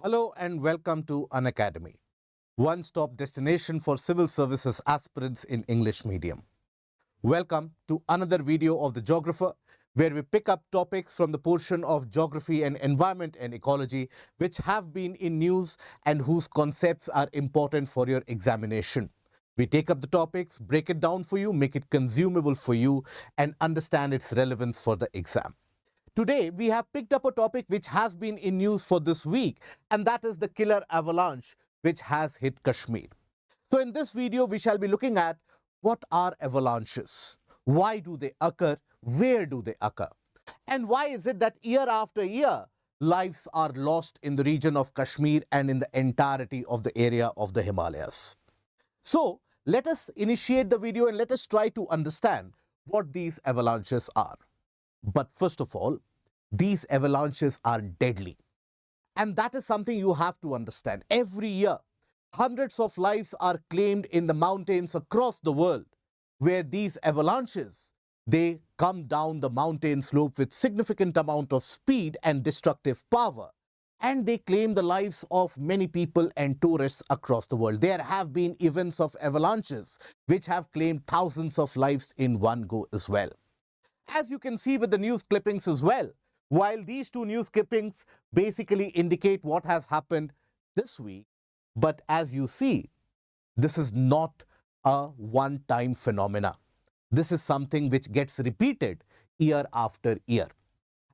Hello and welcome to Unacademy, one-stop destination for civil services aspirants in English medium. Welcome to another video of The Geographer, where we pick up topics from the portion of geography and environment and ecology which have been in news and whose concepts are important for your examination. We take up the topics, break it down for you, make it consumable for you, and understand its relevance for the exam. Today, we have picked up a topic which has been in news for this week, and that is the killer avalanche which has hit Kashmir. So in this video, we shall be looking at what are avalanches, why do they occur, where do they occur, and why is it that year after year, lives are lost in the region of Kashmir and in the entirety of the area of the Himalayas. So let us initiate the video and let us try to understand what these avalanches are. But first of all, these avalanches are deadly. And that is something you have to understand. Every year, hundreds of lives are claimed in the mountains across the world, where these avalanches, they come down the mountain slope with significant amount of speed and destructive power. And they claim the lives of many people and tourists across the world. There have been events of avalanches which have claimed thousands of lives in one go as well. As you can see with the news clippings as well, while these two news clippings basically indicate what has happened this week, but as you see, this is not a one-time phenomena. This is something which gets repeated year after year.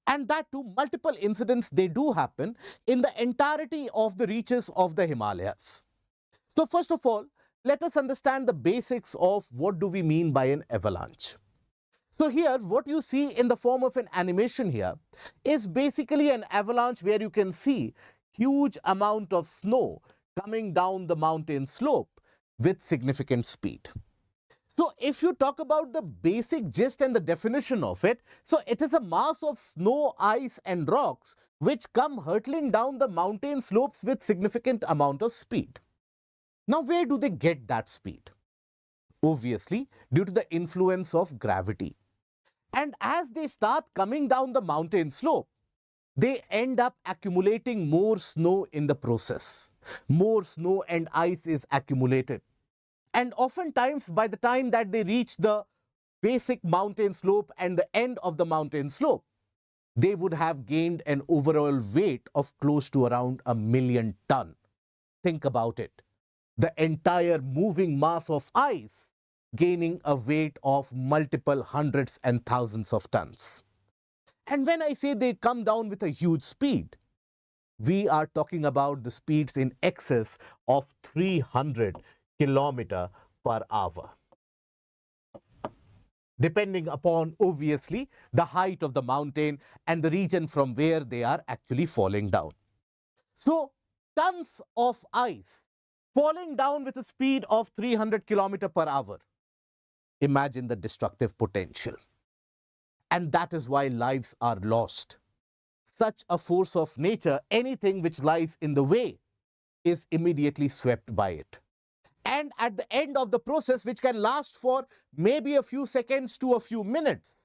And that too, multiple incidents, they do happen in the entirety of the reaches of the Himalayas. So first of all, let us understand the basics of what do we mean by an avalanche. So here, what you see in the form of an animation here is basically an avalanche where you can see huge amount of snow coming down the mountain slope with significant speed. So if you talk about the basic gist and the definition of it, so it is a mass of snow, ice and rocks which come hurtling down the mountain slopes with significant amount of speed. Now, where do they get that speed? Obviously, due to the influence of gravity. And as they start coming down the mountain slope, they end up accumulating more snow in the process. More snow and ice is accumulated. And oftentimes, by the time that they reach the basic mountain slope and the end of the mountain slope, they would have gained an overall weight of close to around 1,000,000 tons. Think about it. The entire moving mass of ice gaining a weight of multiple hundreds and thousands of tons. And when I say they come down with a huge speed, we are talking about the speeds in excess of 300 kilometers per hour. Depending upon, obviously, the height of the mountain and the region from where they are actually falling down. So, tons of ice falling down with a speed of 300 kilometers per hour. Imagine the destructive potential. And that is why lives are lost. Such a force of nature, anything which lies in the way, is immediately swept by it. And at the end of the process, which can last for maybe a few seconds to a few minutes,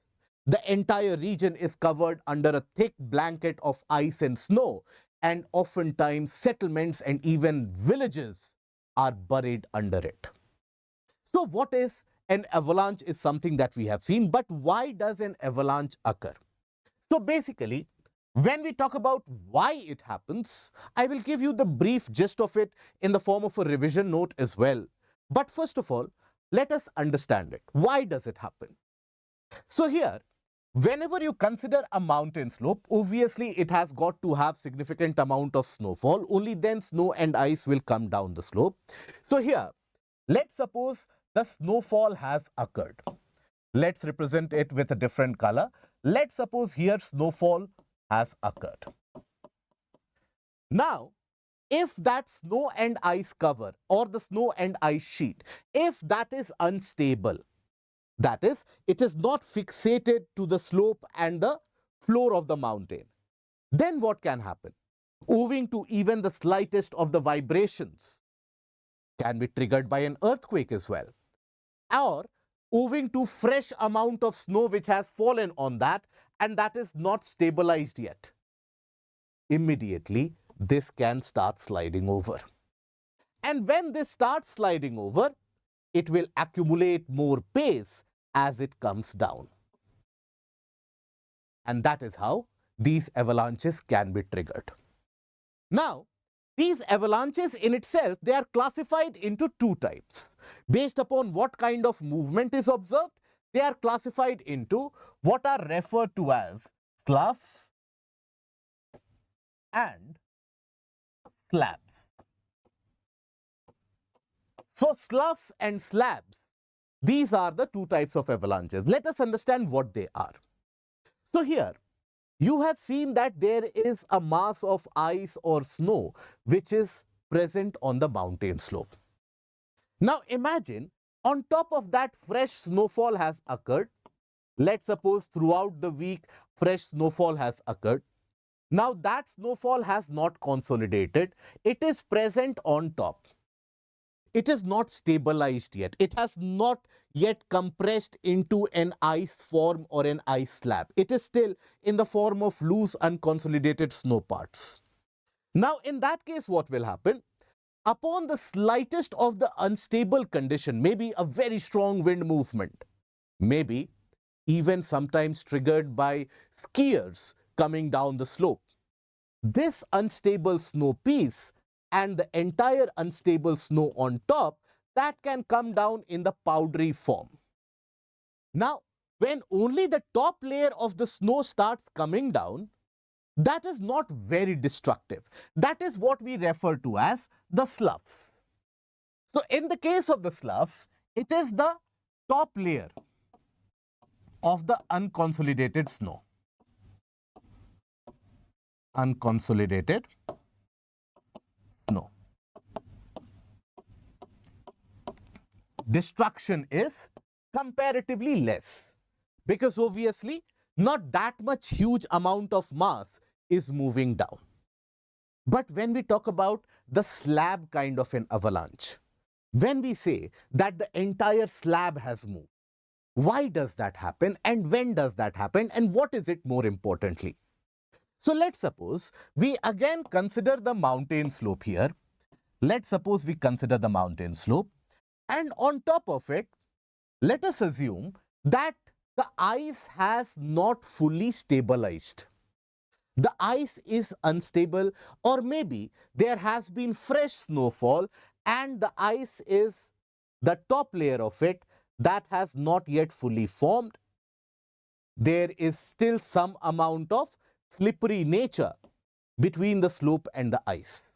the entire region is covered under a thick blanket of ice and snow, and oftentimes settlements and even villages are buried under it. So what is an avalanche is something that we have seen, but why does an avalanche occur? So basically, when we talk about why it happens, I will give you the brief gist of it in the form of a revision note as well. But first of all, let us understand it. Why does it happen? So here, whenever you consider a mountain slope, obviously it has got to have significant amount of snowfall. Only then snow and ice will come down the slope. So here, let's suppose the snowfall has occurred. Let's represent it with a different color. Let's suppose here snowfall has occurred. Now, if that snow and ice cover or the snow and ice sheet, if that is unstable, that is, it is not fixated to the slope and the floor of the mountain, then what can happen? Owing to even the slightest of the vibrations, can be triggered by an earthquake as well. Or owing to fresh amount of snow which has fallen on that and that is not stabilized yet. Immediately this can start sliding over. And when this starts sliding over, it will accumulate more pace as it comes down. And that is how these avalanches can be triggered. Now, these avalanches in itself, they are classified into two types. Based upon what kind of movement is observed, they are classified into what are referred to as sloughs and slabs. So, sloughs and slabs, these are the two types of avalanches. Let us understand what they are. So, here you have seen that there is a mass of ice or snow which is present on the mountain slope. Now imagine on top of that fresh snowfall has occurred. Let's suppose throughout the week fresh snowfall has occurred. Now that snowfall has not consolidated. It is present on top. It is not stabilized yet. It has not yet compressed into an ice form or an ice slab. It is still in the form of loose unconsolidated snow parts. Now in that case, what will happen? Upon the slightest of the unstable condition, maybe a very strong wind movement, maybe even sometimes triggered by skiers coming down the slope, this unstable snow piece and the entire unstable snow on top, that can come down in the powdery form. Now, when only the top layer of the snow starts coming down, that is not very destructive. That is what we refer to as the sloughs. So, in the case of the sloughs, it is the top layer of the unconsolidated snow. Unconsolidated snow. Destruction is comparatively less because obviously not that much huge amount of mass is moving down. But when we talk about the slab kind of an avalanche, when we say that the entire slab has moved, why does that happen and when does that happen and what is it more importantly? So let's suppose we again consider the mountain slope here. Let's suppose we consider the mountain slope, and on top of it, let us assume that the ice has not fully stabilized. The ice is unstable, or maybe there has been fresh snowfall and the ice is the top layer of it that has not yet fully formed. There is still some amount of slippery nature between the slope and the ice.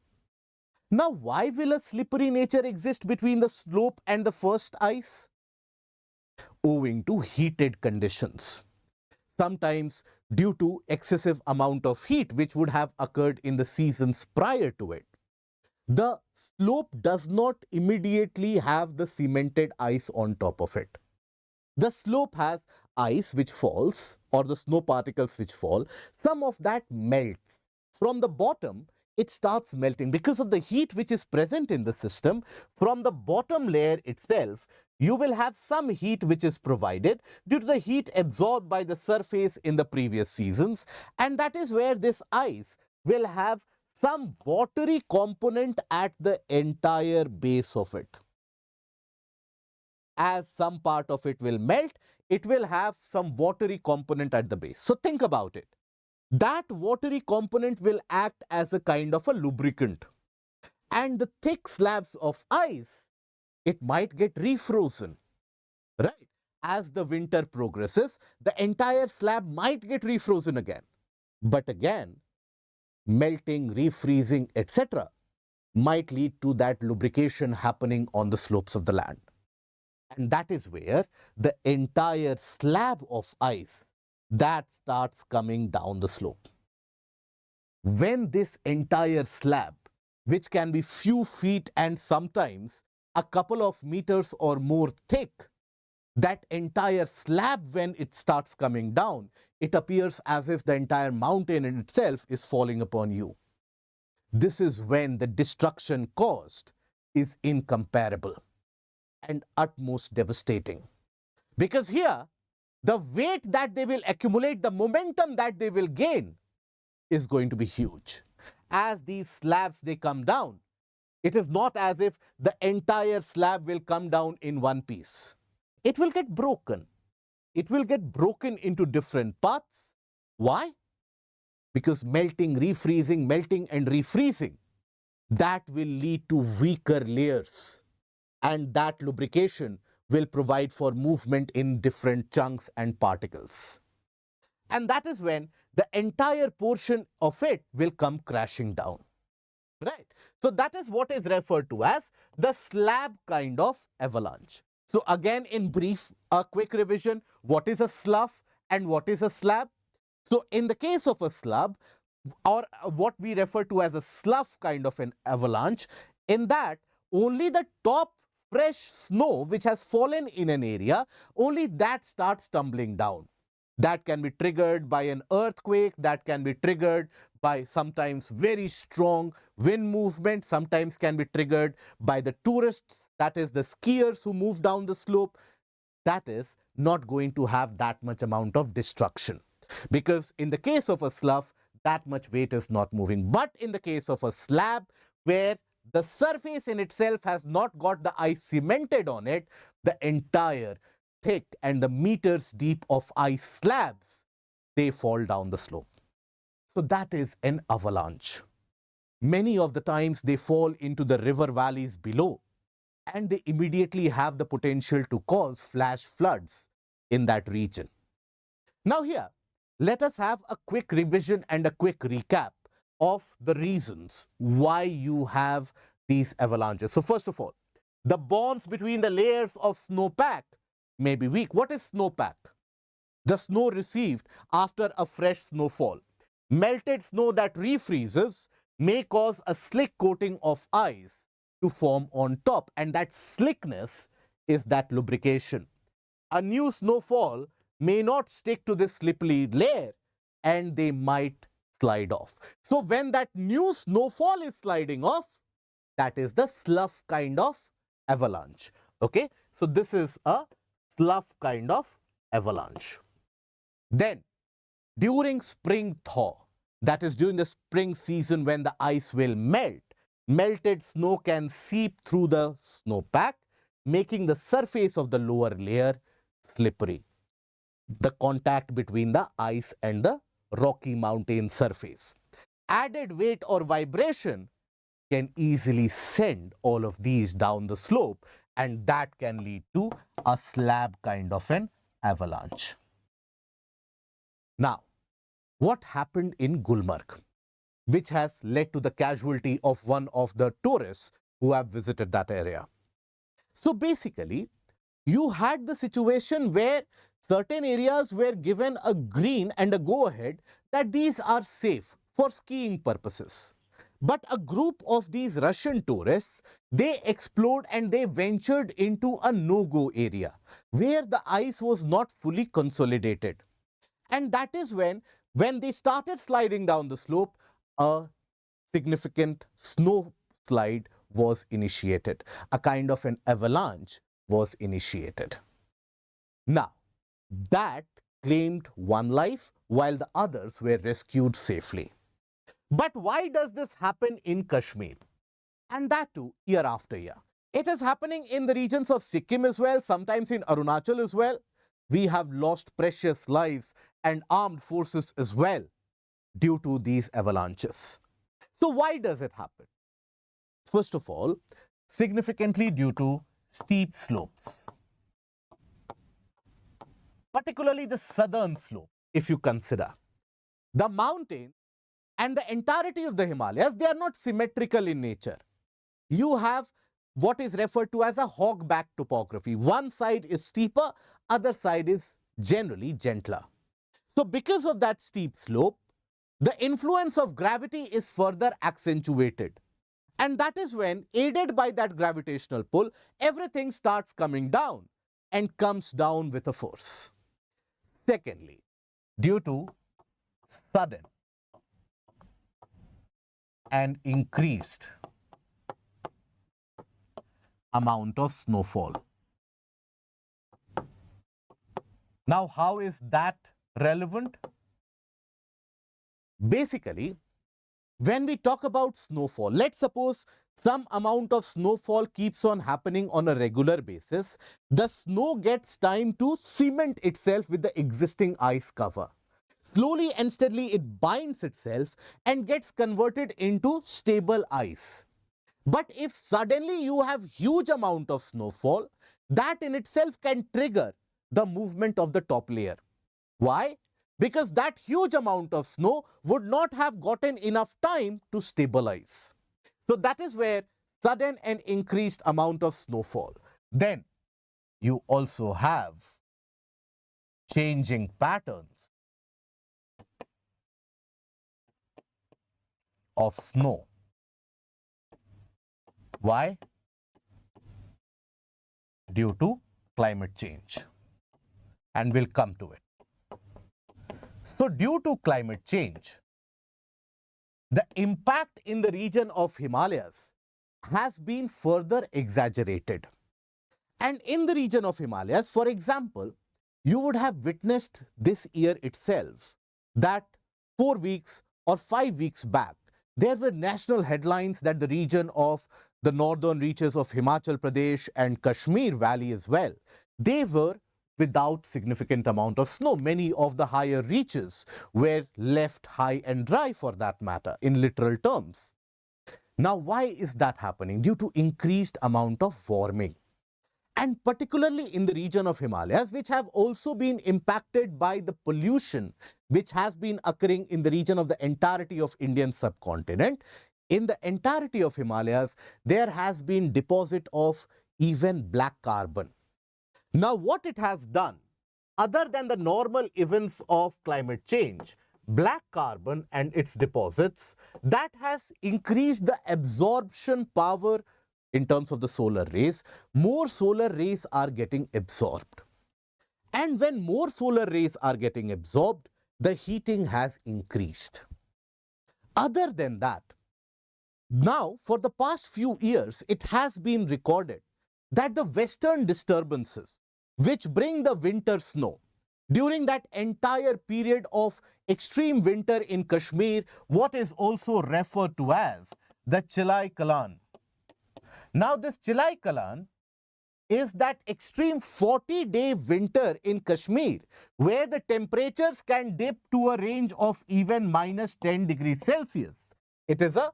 Now, why will a slippery nature exist between the slope and the first ice? Owing to heated conditions. Sometimes due to excessive amount of heat which would have occurred in the seasons prior to it. The slope does not immediately have the cemented ice on top of it. The slope has ice which falls, or the snow particles which fall. Some of that melts. From the bottom, it starts melting because of the heat which is present in the system. From the bottom layer itself, you will have some heat which is provided due to the heat absorbed by the surface in the previous seasons, and that is where this ice will have some watery component at the entire base of it. As some part of it will melt, it will have some watery component at the base. So think about it. That watery component will act as a kind of a lubricant. And the thick slabs of ice, it might get refrozen, right? As the winter progresses, the entire slab might get refrozen again. But again, melting, refreezing, etc. might lead to that lubrication happening on the slopes of the land. And that is where the entire slab of ice that starts coming down the slope. When this entire slab, which can be few feet and sometimes a couple of meters or more thick, that entire slab, when it starts coming down, it appears as if the entire mountain in itself is falling upon you. This is when the destruction caused is incomparable and utmost devastating. Because here, the weight that they will accumulate, the momentum that they will gain is going to be huge. as these slabs they come down, it is not as if the entire slab will come down in one piece. It will get broken. It will get broken into different parts. Why? Because melting, and refreezing, that will lead to weaker layers, and that lubrication will provide for movement in different chunks and particles. And that is when the entire portion of it will come crashing down. Right? So that is what is referred to as the slab kind of avalanche. So again, in brief, a quick revision: what is a slough and what is a slab? So in the case of a slab, or what we refer to as a slough kind of an avalanche, in that only the top fresh snow which has fallen in an area, only that starts tumbling down. That can be triggered by an earthquake, that can be triggered by sometimes very strong wind movement, sometimes can be triggered by the tourists, that is the skiers who move down the slope. That is not going to have that much amount of destruction, because in the case of a slough, that much weight is not moving. But in the case of a slab, where the surface in itself has not got the ice cemented on it, the entire thick and the meters deep of ice slabs, they fall down the slope. So that is an avalanche. Many of the times they fall into the river valleys below, and they immediately have the potential to cause flash floods in that region. Now here, let us have a quick revision and a quick recap of the reasons why you have these avalanches. So first of all, the bonds between the layers of snowpack may be weak. What is snowpack? The snow received after a fresh snowfall. Melted snow that refreezes may cause a slick coating of ice to form on top, and that slickness is that lubrication. A new snowfall may not stick to this slippery layer, and they might slide off. So when that new snowfall is sliding off, that is the slough kind of avalanche. Okay, so this is a slough kind of avalanche. Then during spring thaw, that is during the spring season when the ice will melt, melted snow can seep through the snowpack, making the surface of the lower layer slippery. The contact between the ice and the rocky mountain surface. Added weight or vibration can easily send all of these down the slope, and that can lead to a slab kind of an avalanche. Now, what happened in Gulmarg, which has led to the casualty of one of the tourists who have visited that area? So basically, you had the situation where certain areas were given a green and a go-ahead that these are safe for skiing purposes. But a group of these Russian tourists, they explored and they ventured into a no-go area where the ice was not fully consolidated. And that is when they started sliding down the slope, a significant snow slide was initiated. A kind of an avalanche was initiated. Now, that claimed one life while the others were rescued safely. But why does this happen in Kashmir? And that too, year after year. It is happening in the regions of Sikkim as well, sometimes in Arunachal as well. We have lost precious lives and armed forces as well due to these avalanches. So why does it happen? First of all, significantly due to steep slopes, particularly the southern slope. If you consider the mountain and the entirety of the Himalayas, they are not symmetrical in nature. You have what is referred to as a hogback topography. One side is steeper, other side is generally gentler. So because of that steep slope, the influence of gravity is further accentuated. And that is when, aided by that gravitational pull, everything starts coming down and comes down with a force. Secondly, due to sudden and increased amount of snowfall. Now, how is that relevant? Basically, when we talk about snowfall, let's suppose some amount of snowfall keeps on happening on a regular basis. The snow gets time to cement itself with the existing ice cover. Slowly and steadily it binds itself and gets converted into stable ice. But if suddenly you have huge amount of snowfall, that in itself can trigger the movement of the top layer. Why? Because that huge amount of snow would not have gotten enough time to stabilize. So that is where sudden and increased amount of snowfall. Then you also have changing patterns of snow. Why? Due to climate change. And we'll come to it. So due to climate change, the impact in the region of Himalayas has been further exaggerated. And in the region of Himalayas, for example, you would have witnessed this year itself that 4 weeks or 5 weeks back, there were national headlines that the region of the northern reaches of Himachal Pradesh and Kashmir Valley as well, they were without significant amount of snow. Many of the higher reaches were left high and dry for that matter, in literal terms. Now, why is that happening? Due to increased amount of warming. And particularly in the region of Himalayas, which have also been impacted by the pollution which has been occurring in the region of the entirety of Indian subcontinent. In the entirety of Himalayas, there has been deposit of even black carbon. Now, what it has done, other than the normal events of climate change, black carbon and its deposits, that has increased the absorption power in terms of the solar rays. More solar rays are getting absorbed. And when more solar rays are getting absorbed, the heating has increased. Other than that, now for the past few years, it has been recorded that the western disturbances which bring the winter snow, during that entire period of extreme winter in Kashmir, what is also referred to as the Chilai Kalan. Now this Chilai Kalan is that extreme 40-day winter in Kashmir, where the temperatures can dip to a range of even minus 10 degrees Celsius. It is a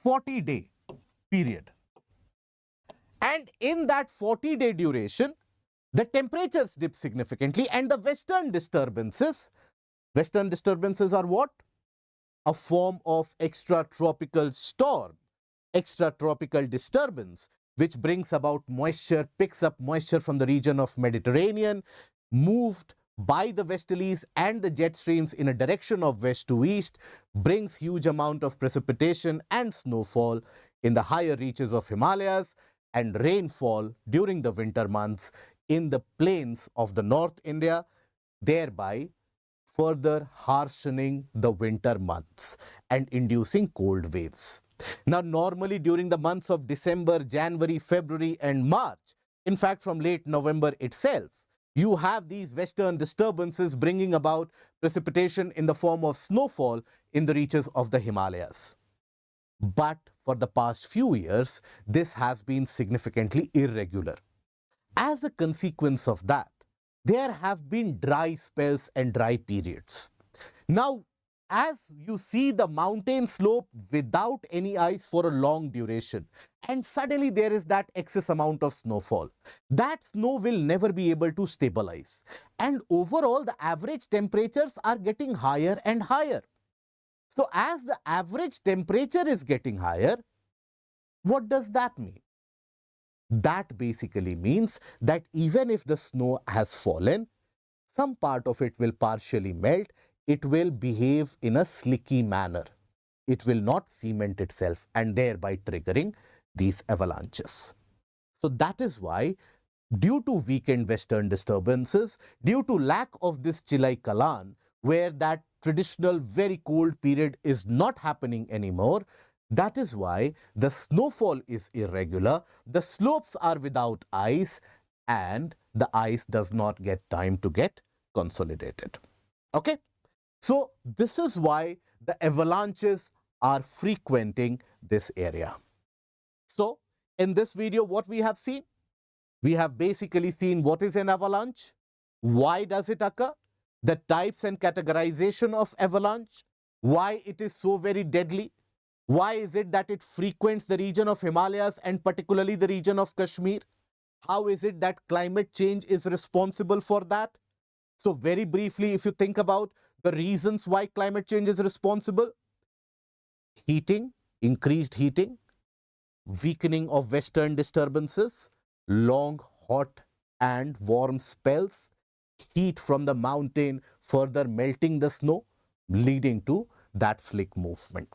40-day period. And in that 40-day duration, the temperatures dip significantly, and the western disturbances are what? A form of extratropical storm, extratropical disturbance, which brings about moisture, picks up moisture from the region of Mediterranean, moved by the westerlies and the jet streams in a direction of west to east, brings huge amount of precipitation and snowfall in the higher reaches of Himalayas, and rainfall during the winter months in the plains of the North India, thereby further harshening the winter months and inducing cold waves. Now, normally during the months of December, January, February and March, in fact from late November itself, you have these western disturbances bringing about precipitation in the form of snowfall in the reaches of the Himalayas. But for the past few years, this has been significantly irregular. As a consequence of that, there have been dry spells and dry periods. Now, as you see the mountain slope without any ice for a long duration, and suddenly there is that excess amount of snowfall, that snow will never be able to stabilize. And overall, the average temperatures are getting higher and higher. So as the average temperature is getting higher, what does that mean? That basically means that even if the snow has fallen, some part of it will partially melt, it will behave in a slicky manner. It will not cement itself and thereby triggering these avalanches. So that is why, due to weakened western disturbances, due to lack of this Chilai Kalan, where that traditional very cold period is not happening anymore, that is why the snowfall is irregular, the slopes are without ice, and the ice does not get time to get consolidated. Okay? So this is why the avalanches are frequenting this area. So, in this video, what we have seen? We have basically seen what is an avalanche, why does it occur, the types and categorization of avalanche, why it is so very deadly, why is it that it frequents the region of Himalayas and particularly the region of Kashmir, how is it that climate change is responsible for that. So very briefly, if you think about the reasons why climate change is responsible: heating, increased heating, weakening of western disturbances, long hot and warm spells, heat from the mountain further melting the snow, leading to that slick movement.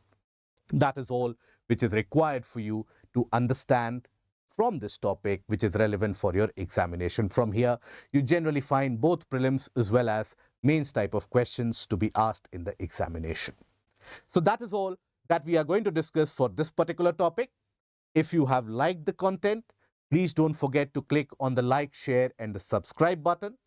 That is all which is required for you to understand from this topic, which is relevant for your examination. From here, you generally find both prelims as well as mains type of questions to be asked in the examination. So that is all that we are going to discuss for this particular topic. If you have liked the content, please don't forget to click on the like, share and the subscribe button.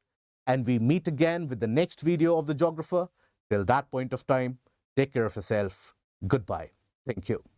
And we meet again with the next video of the geographer. Till that point of time, take care of yourself. Goodbye. Thank you.